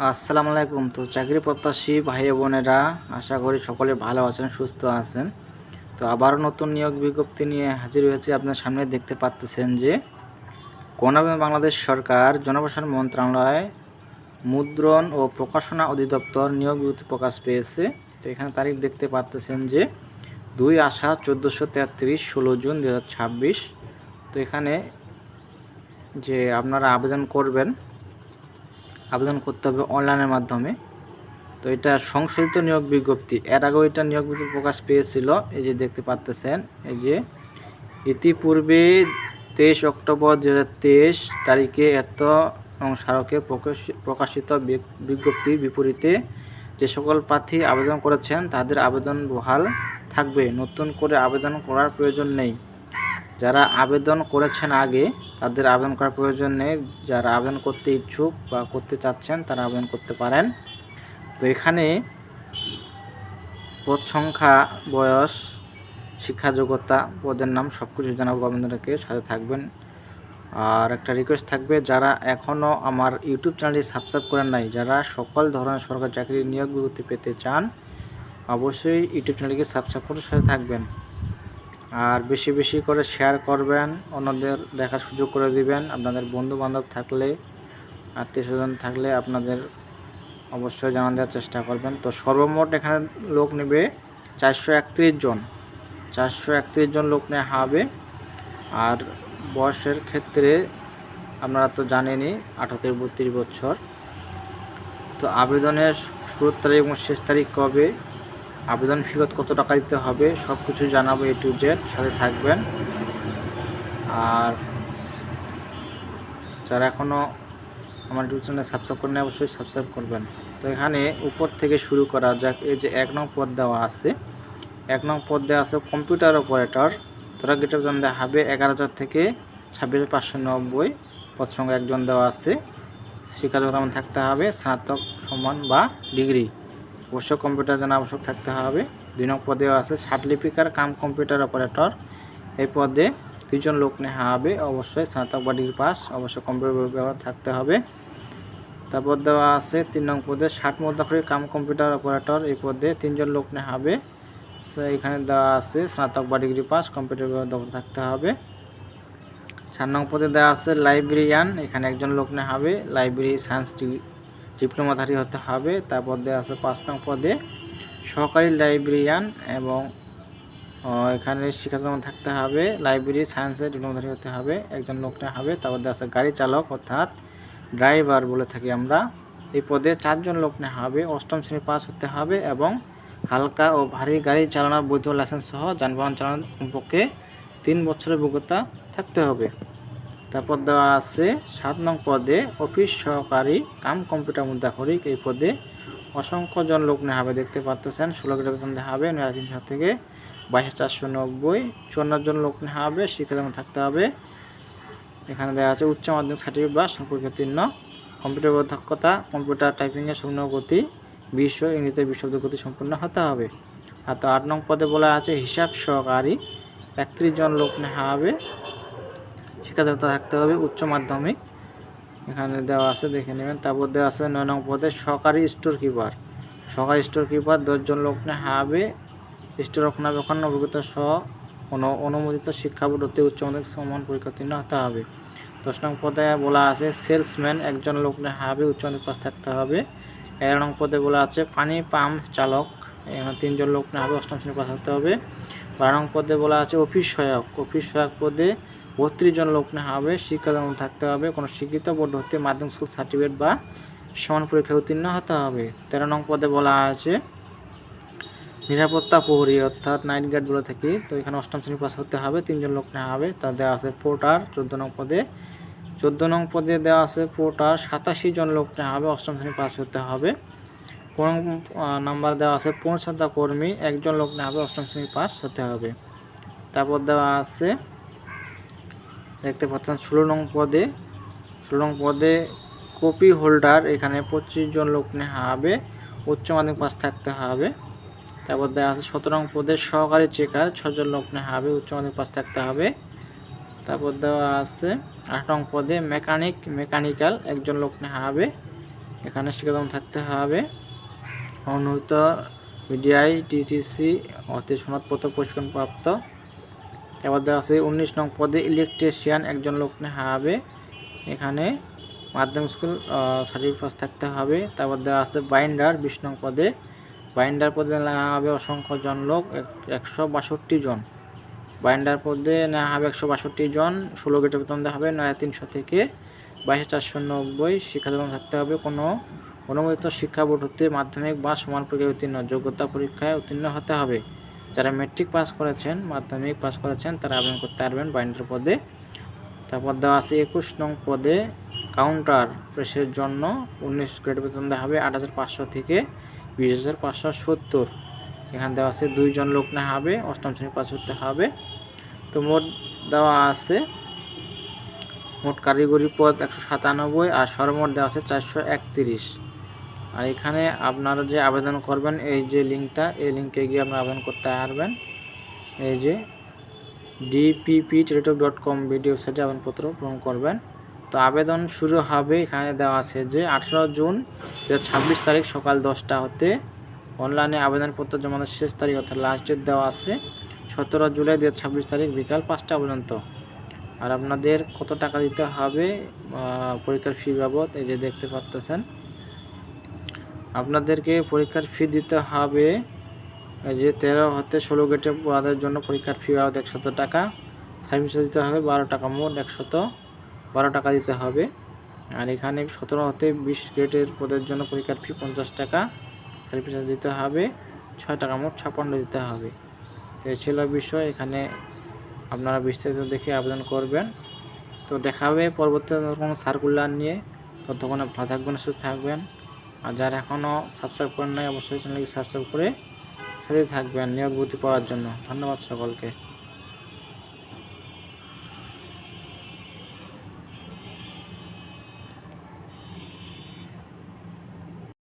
আসসালামু আলাইকুম। তো চাকরি প্রত্যাশী ভাই বোনেরা, আশা করি সকলে ভালো আছেন, সুস্থ আছেন। তো আবারও নতুন নিয়োগ বিজ্ঞপ্তি নিয়ে হাজির হয়েছি আপনার সামনে। দেখতে পাচ্ছেন যে গণপ্রজাতন্ত্রী বাংলাদেশ সরকার জনপ্রশাসন মন্ত্রণালয় মুদ্রণ ও প্রকাশনা অধিদপ্তর নিয়োগ বিজ্ঞপ্তি প্রকাশ পেয়েছে। তো এখানে তারিখ দেখতে পাচ্ছেন যে 2/8/1433 16 জুন 2026। তো এখানে যে আপনারা আবেদন করবেন, আবেদন করতে হবে অনলাইনের মাধ্যমে। তো এটা সংশোধিত নিয়োগ বিজ্ঞপ্তি, এর আগেও এটা নিয়োগ বিজ্ঞপ্তি প্রকাশ পেয়েছিল। এই যে দেখতে পাচ্ছেন, এই যে ইতিপূর্বে 23 অক্টোবর 2023 তারিখে এত স্মারকে প্রকাশিত বিজ্ঞপ্তির বিপরীতে যে সকল প্রার্থী আবেদন করেছেন তাদের আবেদন বহাল থাকবে, নতুন করে আবেদন করার প্রয়োজন নেই। যারা আবেদন করেছেন আগে তাদের আবেদন করার প্রয়োজন নেই। যারা আবেদন করতে ইচ্ছুক বা করতে চাচ্ছেন তারা আবেদন করতে পারেন। তো এখানে পদ সংখ্যা, বয়স, শিক্ষা যোগ্যতা, পদের নাম সব কিছু জানাবো আপনাদেরকে, সাথে থাকবেন। আর একটা রিকোয়েস্ট থাকবে, যারা এখনও আমার ইউটিউব চ্যানেলটি সাবস্ক্রাইব করেন নাই, যারা সকল ধরনের সরকারি চাকরির নিয়োগ বিজ্ঞপ্তি পেতে চান, অবশ্যই ইউটিউব চ্যানেলটিকে সাবস্ক্রাইব করে সাথে থাকবেন। আর বেশি বেশি করে শেয়ার করবেন, অন্যদের দেখার সুযোগ করে দিবেন। আপনাদের বন্ধু বান্ধব থাকলে, আত্মীয় স্বজন থাকলে আপনাদের অবশ্যই জানান দেওয়ার চেষ্টা করবেন। তো সর্বমোট এখানে লোক নেবে 431 জন, 431 জন লোক নেওয়া হবে। আর বয়সের ক্ষেত্রে আপনারা তো জানেনই, 18 থেকে 32 বছর। তো আবেদনের শুরুর তারিখ এবং শেষ তারিখ কবে, আবেদন ফিরত কত টাকা দিতে হবে, সব কিছু জানাবো A to Z, সাথে থাকবেন। আর যারা এখনও আমার ইউটিউব চ্যানেল সাবস্ক্রাইব করেন অবশ্যই সাবস্ক্রাইব করবেন। তো এখানে উপর থেকে শুরু করা যাক। এই যে 1 নং পদ দেওয়া আছে, 1 নং পদ দেওয়া আছে কম্পিউটার অপারেটর। তারা গেটের বেতন দেওয়া হবে 11,000 থেকে 26,590। পদ সংখ্যা 1 জন দেওয়া আছে। শিক্ষা যোগ্যতা থাকতে হবে স্নাতক সমান বা ডিগ্রি, অবশ্য কম্পিউটার জানা আবশ্যক থাকতে হবে। 2 নং পদে আছে সার্টিফিকার কাম কম্পিউটার অপারেটর। এই পদে 2 জন লোক নেওয়া হবে, অবশ্যই স্নাতক বা ডিগ্রি পাস, অবশ্যই কম্পিউটার ব্যবহার থাকতে হবে। তারপর দেওয়া আছে 3 নং পদে 60 মুদ্রাক্ষরিক কাম কম্পিউটার অপারেটর। এই পদে 3 জন লোক নেওয়া হবে। এখানে দেওয়া আছে স্নাতক বা ডিগ্রি পাস, কম্পিউটার ব্যবহার দক্ষতা থাকতে হবে। 4 নং পদে দেওয়া আছে লাইব্রেরিয়ান, এখানে 1 জন লোক নেওয়া হবে, লাইব্রেরি সায়েন্স ডিপ্লোমাধারী হতে হবে। তারপর দেওয়া আছে 5 নং পদে সহকারী লাইব্রেরিয়ান, এবং এখানে শিক্ষা থাকতে হবে, লাইব্রেরি সায়েন্সের ডিপ্লোমাধারী হতে হবে, 1 জন লোক নেওয়া হবে। তারপর দেওয়া আছে গাড়ি চালক অর্থাৎ ড্রাইভার বলে থাকি আমরা। এই পদে 4 জন লোক নেওয়া হবে, 8ম শ্রেণী পাস হতে হবে এবং হালকা ও ভারী গাড়ি চালানোর বৈধ লাইসেন্স সহ যানবাহন চালানোর কমপক্ষে 3 বছরের যোগ্যতা থাকতে হবে। তারপর দেওয়া আছে 7 নং পদে অফিস সহকারী কাম কম্পিউটার মুদ্রাক্ষরিক। এই পদে অসংখ্য জন লোক নেওয়া হবে, দেখতে পাচ্ছেন। 16 গ্রেড বেতন দেওয়া হবে 9,300 থেকে 22,490। 54 জন লোক নেওয়া হবে, শিক্ষাদান থাকতে হবে। এখানে দেওয়া আছে উচ্চ মাধ্যমিক সার্টিফিকেট বা পরীক্ষোত্তীর্ণ, কম্পিউটার দক্ষতা, কম্পিউটার টাইপিংয়ের সম্পূর্ণ গতি, বিশ্ব ইংরেজিতে বিশব্দ গতি সম্পূর্ণ হতে হবে। আর তো 8 নং পদে বলা আছে হিসাব সহকারী, 31 জন লোক নেওয়া হবে, শিক্ষাযোগ্যতা থাকতে হবে উচ্চ মাধ্যমিক। এখানে দেওয়া আছে, দেখে নেবেন। তারপর দেওয়া আছে 9 নং পদে সহকারী স্টোর কিপার। সহকারী স্টোর কিপার 10 জন লোক নেওয়া হবে, স্টোর রক্ষণাবেক্ষণ অভিজ্ঞতা সহ অনুমোদিত শিক্ষা বোর্ড হতে উচ্চ মাধ্যমিক সমান পরীক্ষোত্তীর্ণ হতে হবে। 10 নং পদে বলা আছে সেলসম্যান, 1 জন লোক নেওয়া হবে, উচ্চ মাধ্যমিক পাস থাকতে হবে। 11 নং পদে বলা আছে পানি পাম্প চালক, এখানে 3 জন লোক নেওয়া হবে, 8ম শ্রেণী পাস হতে হবে। 12 নং পদে বলা আছে অফিস সহায়ক, অফিস সহায়ক পদে 32 জন লোক নেওয়া হবে, শিক্ষাদান থাকতে হবে, কোনো শিক্ষিত বোর্ড হতে মাধ্যমিক স্কুল সার্টিফিকেট বা সমান পরীক্ষায় উত্তীর্ণ হতে হবে। 13 নং পদে বলা আছে নিরাপত্তা প্রহরী অর্থাৎ নাইট গার্ড বলে থাকি। তো এখানে 8ম শ্রেণী পাস হতে হবে, 3 জন লোক নেওয়া হবে। তার দেওয়া আছে পোর্টার 14 নং পদে। 14 নং পদে দেওয়া আছে পোর্টার 87 জন লোক নেওয়া হবে, 8ম শ্রেণী পাস হতে হবে। 15 নাম্বার দেওয়া আছে পরিচ্ছন্নতা কর্মী, 1 জন লোক নেওয়া হবে, 8ম শ্রেণী পাস হতে হবে। তারপর দেওয়া আছে দেখতে পাচ্ছেন 16 নং পদে, 16 নং পদে কপি হোল্ডার, এখানে 25 জন লোক নেওয়া হবে, উচ্চ মাধ্যমিক পাস থাকতে হবে। তারপর দেওয়া আছে 17 নং পদে সহকারী চেকার, 6 জন লোক নেওয়া হবে, উচ্চ মাধ্যমিক পাস থাকতে হবে। তারপর দেওয়া আছে 8 নং পদে মেকানিক্যাল, 1 জন লোক নেওয়া হবে, এখানে শিক্ষাগত থাকতে হবে অনুমোদিত বিডিআই টিটিসি অতি সনদপত্র প্রশিক্ষণপ্রাপ্ত। তারপর দেওয়া আছে 19 নং পদে ইলেকট্রিশিয়ান একজন লোক নেওয়া হবে, এখানে মাধ্যমিক স্কুল সার্টিফিকেট পাস থাকতে হবে। তারপর দেওয়া আছে বাইন্ডার 20 নং পদে, বাইন্ডার পদে নেওয়া হবে অসংখ্য জন লোক 162 জন, বাইন্ডার পদে নেওয়া হবে 162 জন, 16 গ্রেডের বেতন দেওয়া হবে 9,300 থেকে 22,490। শিক্ষাগত থাকতে হবে কোনো অনুমোদিত শিক্ষা বোর্ড হতে মাধ্যমিক বা সমান পরীক্ষায় উত্তীর্ণ, যোগ্যতা পরীক্ষায় উত্তীর্ণ হতে হবে। যারা মেট্রিক পাস করেছেন, মাধ্যমিক পাস করেছেন তারা আবেদন করতে পারবেন বাইন্ডার পদে। তারপর দেওয়া আছে 21 নং পদে কাউন্টার প্রেসের জন্য 19 গ্রেড বেতন দেওয়া হবে 8,500 থেকে 20,570। এখানে দেওয়া আছে 2 জন লোক নেওয়া হবে, 8ম শ্রেণী পাস হতে হবে। তো মোট দেওয়া আছে মোট কারিগরি পদ 197 আর সর্বমোট দেওয়া আছে 431। আর এখানে আপনারা যে আবেদন করবেন এই যে লিঙ্কটা, এই লিঙ্কে গিয়ে আপনারা আবেদন করতে পারবেন। এই যে dppteletalk.com ভিডিও ওয়েবসাইটে আবেদনপত্র পূরণ করবেন। তো আবেদন শুরু হবে, এখানে দেওয়া আছে যে 18 জুন 2026 তারিখ সকাল 10টা হতে। অনলাইনে আবেদনপত্র জমানোর শেষ তারিখ অর্থাৎ লাস্ট ডেট দেওয়া আছে 17 জুলাই 2026 তারিখ বিকাল 5টা পর্যন্ত। আর আপনাদের কত টাকা দিতে হবে পরীক্ষার ফি বাবদ, এই যে দেখতে পাচ্ছেন আপনাদেরকে পরীক্ষার ফি দিতে হবে এই যে 13 হতে 16 গ্রেডের পড়াদের জন্য পরীক্ষার ফি বাবদ 100 টাকা, সার্ভিস দিতে হবে 12 টাকা, মোট 112 টাকা দিতে হবে। আর এখানে 17 হতে 20 গ্রেডের পদের জন্য পরীক্ষার ফি 50 টাকা, সার্ভিস দিতে হবে 6 টাকা, মোট 56 দিতে হবে। তো এই ছিল বিষয়, এখানে আপনারা বিস্তারিত দেখে আবেদন করবেন। তো দেখা হবে পরবর্তী কোনো সার্কুলার নিয়ে। ততক্ষণে ভালো থাকবেন, সুস্থ থাকবেন। আর যারা এখনও সাবস্ক্রাইব করেন নাই অবশ্যই চ্যানেলকে সাবস্ক্রাইব করে সাথে থাকবেন নিয়োগ ভর্তি পাওয়ার জন্য। ধন্যবাদ সকলকে।